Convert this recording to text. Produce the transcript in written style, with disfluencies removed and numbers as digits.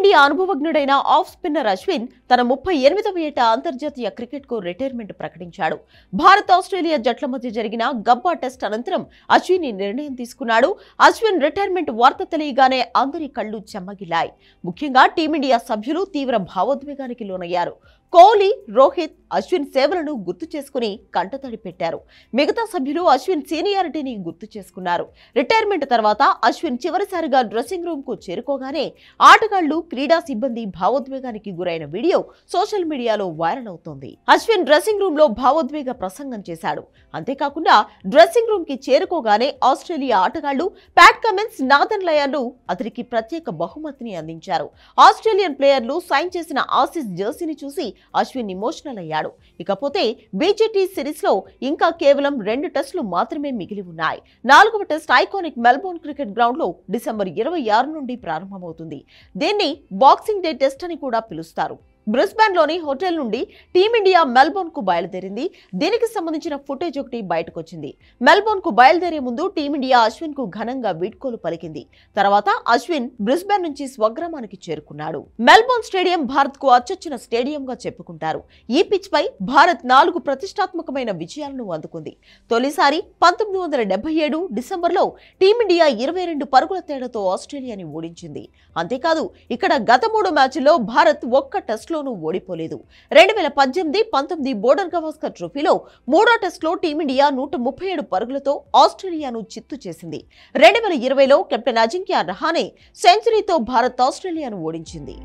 Team India అనుభవజ్ఞుడైన off spinner Ashwin తన 38వ ఏట అంతర్జాతీయ క్రికెట్కు రిటైర్మెంట్ ప్రకటించాడు. భారత్ ఆస్ట్రేలియా జట్ల మధ్య జరిగిన గబ్బా టెస్ట్ అనంతరం అశ్విన్ ఈ నిర్ణయం తీసుకున్నాడు. అశ్విన్ రిటైర్మెంట్ వార్త తెలియగానే అందరి కళ్లు చెమ్మగిల్లాయి. ముఖ్యంగా టీమిండియా సభ్యులు తీవ్ర భావోద్వేగానికి లోనయ్యారు. కోహ్లీ, రోహిత్ అశ్విన్ సేవలను గుర్తు చేసుకుని కంటతడి పెట్టారు. మిగతా సభ్యులు అశ్విన్ సీనియారిటీని గుర్తు చేసుకున్నారు. రిటైర్మెంట్ తర్వాత అశ్విన్ చివరిసారిగా డ్రెస్సింగ్ రూమ్ కు చేరుకోగానే ఆటగాళ్లు, క్రీడా సిబ్బంది భావోద్వేగానికి గురైన వీడియో సోషల్ మీడియాలో వైరల్ అవుతోంది. అశ్విన్ డ్రెస్సింగ్ రూమ్ లో భావోద్వేగ ప్రసంగం చేశాడు. అంతేకాకుండా డ్రెస్సింగ్ రూమ్ కి చేరుకోగానే ఆస్ట్రేలియా ఆటగాళ్లు ప్యాట్ కమిన్స్, నాథన్ లయన్లు అతనికి ప్రత్యేక బహుమతిని అందించారు. ఆస్ట్రేలియన్ ప్లేయర్లు సైన్ చేసిన ఆసీస్ జెర్సీని చూసి అశ్విన్ ఎమోషనల్ అయ్యాడు. ఇకపోతే బీజేటీ సిరీస్ లో ఇంకా కేవలం 2 టెస్టులు మాత్రమే మిగిలి ఉన్నాయి. 4వ test iconic Melbourne cricket ground లో డిసెంబర్ 26 నుండి ప్రారంభమవుతుంది. దీన్ని బాక్సింగ్ డే టెస్ట్ అని కూడా పిలుస్తారు. బ్రిస్బేన్ లోని హోటల్ నుండి టీమిండియా మెల్బోర్న్ కు బయలుదేరింది. దీనికి సంబంధించిన ఫుటేజ్ ఒకటి బయటకొచ్చింది. మెల్బోర్న్ కు బయలుదేరే ముందు టీమిండియా అశ్విన్ కు ఘనంగా వీడ్కోలు పలికింది. తర్వాత అశ్విన్ బ్రిస్బేన్ నుంచి స్వగ్రామానికి చేరుకున్నాడు. మెల్బోర్న్ స్టేడియం భారత్ కు అచ్చొచ్చిన స్టేడియంగా చెప్పుకుంటారు. ఈ పిచ్ పై భారత్ 4 ప్రతిష్టాత్మకమైన విజయాలను అందుకుంది. తొలిసారి 1977 డిసెంబర్లో టీమిండియా 22 పరుగుల తేడాతో ఆస్ట్రేలియాని ఓడించింది. అంతేకాదు ఇక్కడ గత 3 మ్యాచ్ల్లో భారత్ ఒక్క టెస్ట్ ఓడిపోలేదు. 2018, 19 బోర్డర్ గవాస్కర్ ట్రోఫీలో 3వ టెస్టులో టీమిండియా 137 పరుగులతో ఆస్ట్రేలియాను చిత్తు చేసింది. 2020లో కెప్టెన్ అజింక్య రహానే సెంచరీతో భారత్ ఆస్ట్రేలియాను ఓడించింది.